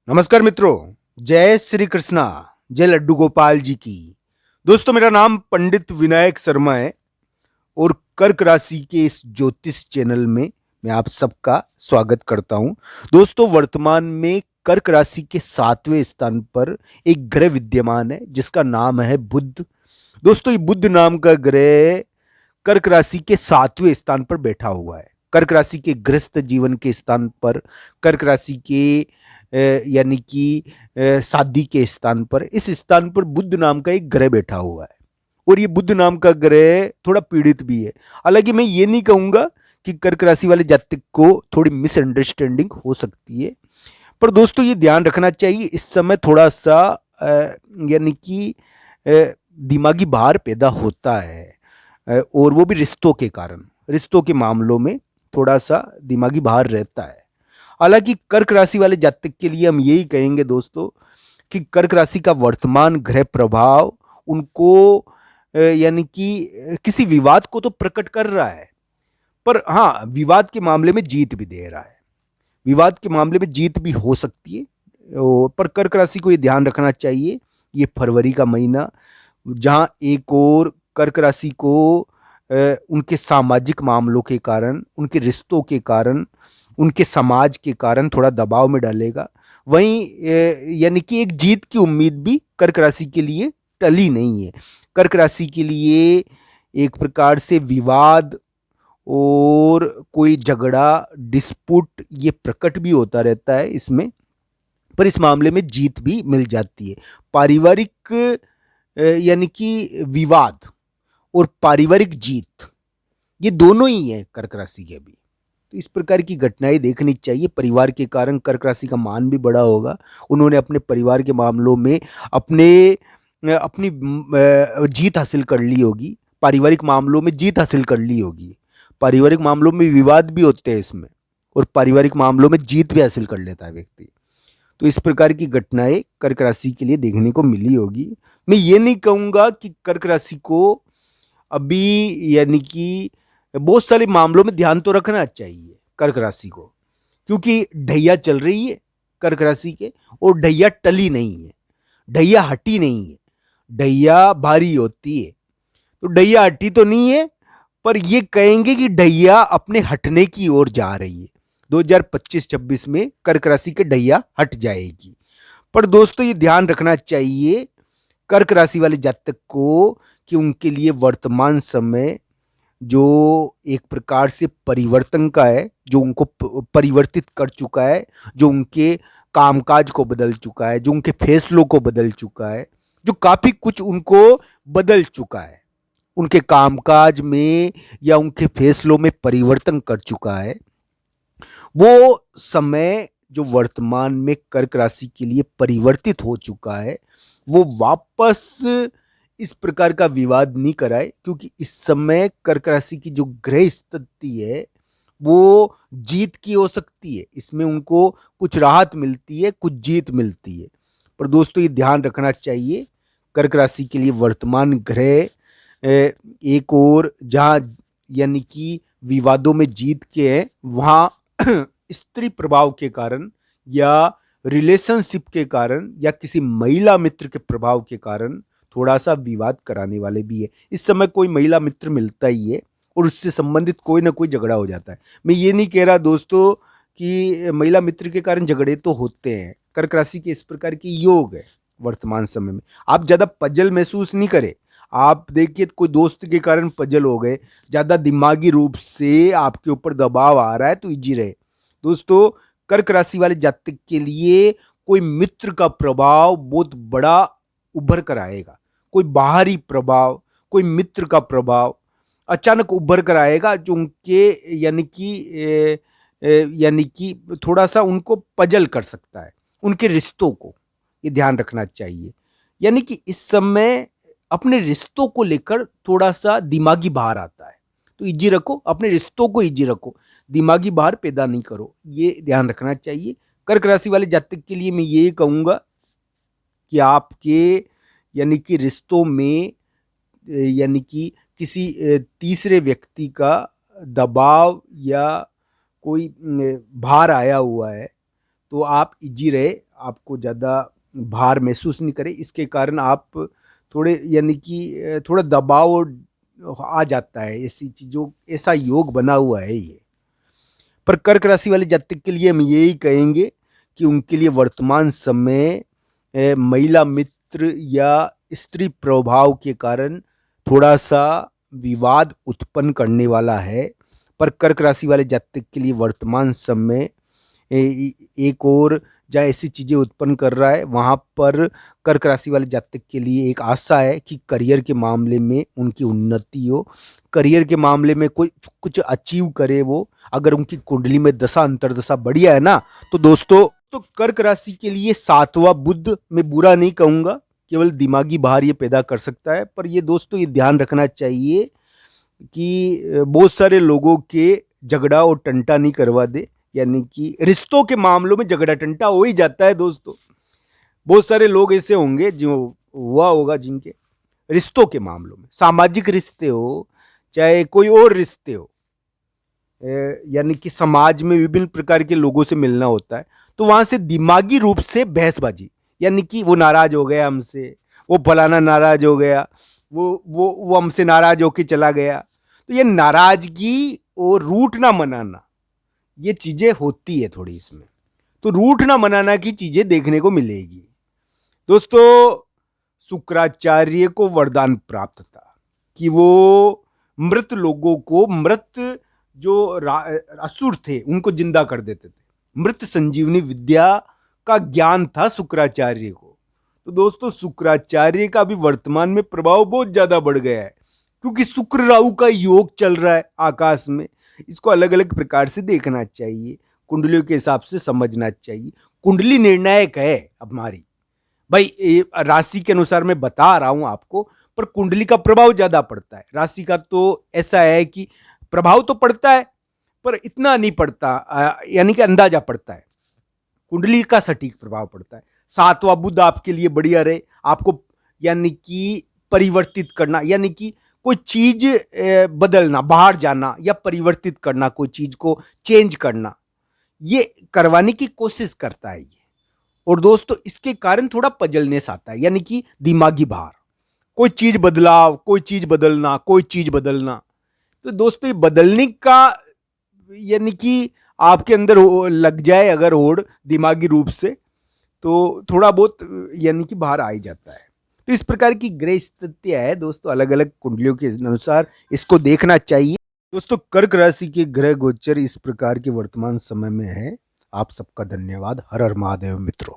नमस्कार मित्रों, जय श्री कृष्णा, जय लड्डू गोपाल जी की। दोस्तों, मेरा नाम पंडित विनायक शर्मा है और कर्क राशि के इस ज्योतिष चैनल में मैं आप सबका स्वागत करता हूं। दोस्तों, वर्तमान में कर्क राशि के 7वें स्थान पर एक ग्रह विद्यमान है जिसका नाम है बुध। दोस्तों, ये बुध नाम का ग्रह कर्क राशि के 7वें स्थान पर बैठा हुआ है। कर्क राशि के गृहस्थ जीवन के स्थान पर, कर्क राशि के यानी कि शादी के स्थान पर, इस स्थान पर बुध नाम का एक ग्रह बैठा हुआ है और ये बुध नाम का ग्रह थोड़ा पीड़ित भी है। हालांकि मैं ये नहीं कहूंगा कि कर्क राशि वाले जातक को थोड़ी मिसअंडरस्टैंडिंग हो सकती है, पर दोस्तों ये ध्यान रखना चाहिए इस समय थोड़ा सा यानी कि दिमागी भार पैदा होता है और वो भी रिश्तों के कारण, रिश्तों के मामलों में थोड़ा सा दिमागी भार रहता है। हालांकि कर्क राशि वाले जातक के लिए हम यही कहेंगे दोस्तों कि कर्क राशि का वर्तमान ग्रह प्रभाव उनको यानी कि किसी विवाद को तो प्रकट कर रहा है, पर हाँ, विवाद के मामले में जीत भी दे रहा है। विवाद के मामले में जीत भी हो सकती है, पर कर्क राशि को ये ध्यान रखना चाहिए, ये फरवरी का महीना जहाँ एक और कर्क राशि को उनके सामाजिक मामलों के कारण, उनके रिश्तों के कारण, उनके समाज के कारण थोड़ा दबाव में डालेगा, वहीं यानी कि एक जीत की उम्मीद भी कर्क राशि के लिए टली नहीं है। कर्क राशि के लिए एक प्रकार से विवाद और कोई झगड़ा, डिस्प्यूट ये प्रकट भी होता रहता है इसमें, पर इस मामले में जीत भी मिल जाती है। पारिवारिक यानी कि विवाद और पारिवारिक जीत, ये दोनों ही है कर्क राशि के अभी। तो इस प्रकार की घटनाएं देखनी चाहिए। परिवार के कारण कर्क राशि का मान भी बढ़ा होगा। उन्होंने अपने परिवार के मामलों में अपने अपनी जीत हासिल कर ली होगी, पारिवारिक मामलों में जीत हासिल कर ली होगी। पारिवारिक मामलों में विवाद भी होते हैं इसमें, और पारिवारिक मामलों में जीत भी हासिल कर लेता है व्यक्ति। तो इस प्रकार की घटनाएं कर्क राशि के लिए देखने को मिली होगी। मैं ये नहीं कहूँगा कि कर्क राशि को अभी यानी कि बहुत सारे मामलों में ध्यान तो रखना चाहिए कर्क राशि को, क्योंकि ढैया चल रही है कर्क राशि के, और ढैया टली नहीं है, ढैया हटी नहीं है। ढैया भारी होती है, तो ढैया हटी तो नहीं है, पर ये कहेंगे कि ढैया अपने हटने की ओर जा रही है। 2025-26 में कर्क राशि के ढैया हट जाएगी। पर दोस्तों ये ध्यान रखना चाहिए कर्क राशि वाले जातक को कि उनके लिए वर्तमान समय जो एक प्रकार से परिवर्तन का है, जो उनको परिवर्तित कर चुका है, जो उनके कामकाज को बदल चुका है, जो उनके फैसलों को बदल चुका है, जो काफी कुछ उनको बदल चुका है, उनके कामकाज में या उनके फैसलों में परिवर्तन कर चुका है, वो समय जो वर्तमान में कर्क राशि के लिए परिवर्तित हो चुका है, वो वापस इस प्रकार का विवाद नहीं कराए। क्योंकि इस समय कर्क राशि की जो ग्रह स्थिति है वो जीत की हो सकती है, इसमें उनको कुछ राहत मिलती है, कुछ जीत मिलती है। पर दोस्तों ये ध्यान रखना चाहिए कर्क राशि के लिए वर्तमान ग्रह एक और जहाँ यानी कि विवादों में जीत के हैं, वहाँ स्त्री प्रभाव के कारण या रिलेशनशिप के कारण या किसी महिला मित्र के प्रभाव के कारण थोड़ा सा विवाद कराने वाले भी है। इस समय कोई महिला मित्र मिलता ही है और उससे संबंधित कोई ना कोई झगड़ा हो जाता है। मैं ये नहीं कह रहा दोस्तों कि महिला मित्र के कारण झगड़े तो होते हैं, कर्क राशि के इस प्रकार के योग है वर्तमान समय में। आप ज़्यादा पजल महसूस नहीं करें। आप देखिए कोई दोस्त के कारण पजल हो गए, ज़्यादा दिमागी रूप से आपके ऊपर दबाव आ रहा है, तो इजी रहे दोस्तों। कर्क राशि वाले जातक के लिए कोई मित्र का प्रभाव बहुत बड़ा उभर कर आएगा। कोई बाहरी प्रभाव, कोई मित्र का प्रभाव अचानक उभर कर आएगा, जो उनके यानी कि थोड़ा सा उनको पजल कर सकता है, उनके रिश्तों को। ये ध्यान रखना चाहिए। यानी कि इस समय अपने रिश्तों को लेकर थोड़ा सा दिमागी भार आता है, तो इजी रखो, अपने रिश्तों को इजी रखो, दिमागी भार पैदा नहीं करो, ये ध्यान रखना चाहिए। कर्क राशि वाले जातक के लिए मैं ये कहूँगा कि आपके यानी कि रिश्तों में यानी कि किसी तीसरे व्यक्ति का दबाव या कोई भार आया हुआ है, तो आप इजी रहे, आपको ज़्यादा भार महसूस नहीं करें, इसके कारण आप थोड़े यानी कि थोड़ा दबाव आ जाता है, ऐसी चीज़ों ऐसा योग बना हुआ है ये। पर कर्क राशि वाले जातक के लिए हम यही कहेंगे कि उनके लिए वर्तमान समय महिला मित्र या स्त्री प्रभाव के कारण थोड़ा सा विवाद उत्पन्न करने वाला है। पर कर्क राशि वाले जातक के लिए वर्तमान समय एक और जहाँ ऐसी चीज़ें उत्पन्न कर रहा है, वहाँ पर कर्क राशि वाले जातक के लिए एक आशा है कि करियर के मामले में उनकी उन्नति हो, करियर के मामले में कोई कुछ अचीव करे वो। अगर उनकी कुंडली में दशा अंतर्दशा बढ़िया है ना, तो दोस्तों तो कर्क राशि के लिए सातवां बुध मैं बुरा नहीं कहूँगा, केवल दिमागी भार ये पैदा कर सकता है। पर ये दोस्तों ये ध्यान रखना चाहिए कि बहुत सारे लोगों के झगड़ा और टंटा नहीं करवा दे, यानी कि रिश्तों के मामलों में झगड़ा टंटा हो ही जाता है दोस्तों। बहुत सारे लोग ऐसे होंगे जो हुआ होगा जिनके रिश्तों के मामलों में, सामाजिक रिश्ते हो चाहे कोई और रिश्ते हो, यानी कि समाज में विभिन्न प्रकार के लोगों से मिलना होता है, तो वहां से दिमागी रूप से बहसबाजी, यानी कि वो नाराज हो गया हमसे, वो फलाना नाराज हो गया, वो हमसे नाराज होके चला गया, तो ये नाराजगी और रूठ ना मनाना, ये चीजें होती है थोड़ी इसमें, तो रूठ ना मनाना की चीजें देखने को मिलेगी। दोस्तों शुक्राचार्य को वरदान प्राप्त था कि वो मृत लोगों को, मृत जो असुर थे उनको जिंदा कर देते थे, मृत संजीवनी विद्या का ज्ञान था शुक्राचार्य को। तो दोस्तों शुक्राचार्य का भी वर्तमान में प्रभाव बहुत ज्यादा बढ़ गया है, क्योंकि शुक्र राहु का योग चल रहा है आकाश में। इसको अलग अलग प्रकार से देखना चाहिए, कुंडलियों के हिसाब से समझना चाहिए। कुंडली निर्णायक है हमारी भाई, राशि के अनुसार मैं बता रहा हूं आपको, पर कुंडली का प्रभाव ज्यादा पड़ता है। राशि का तो ऐसा है कि प्रभाव तो पड़ता है पर इतना नहीं पड़ता, यानी कि अंदाजा पड़ता है, कुंडली का सटीक प्रभाव पड़ता है। सातवां बुध आपके लिए बढ़िया रहे, आपको यानी कि परिवर्तित करना, यानी कि कोई चीज बदलना, बाहर जाना या परिवर्तित करना, कोई चीज को चेंज करना, ये करवाने की कोशिश करता है ये। और दोस्तों इसके कारण थोड़ा पजलनेस आता है, यानी कि दिमागी भार, कोई चीज बदलाव, कोई चीज बदलना, कोई चीज बदलना। तो दोस्तों ये बदलने का यानी कि आपके अंदर लग जाए अगर होड़ दिमागी रूप से, तो थोड़ा बहुत यानी कि बाहर आ ही जाता है। तो इस प्रकार की ग्रह स्थिति है दोस्तों, अलग अलग कुंडलियों के अनुसार इसको देखना चाहिए। दोस्तों कर्क राशि के ग्रह गोचर इस प्रकार के वर्तमान समय में है। आप सबका धन्यवाद। हर हर महादेव मित्रों।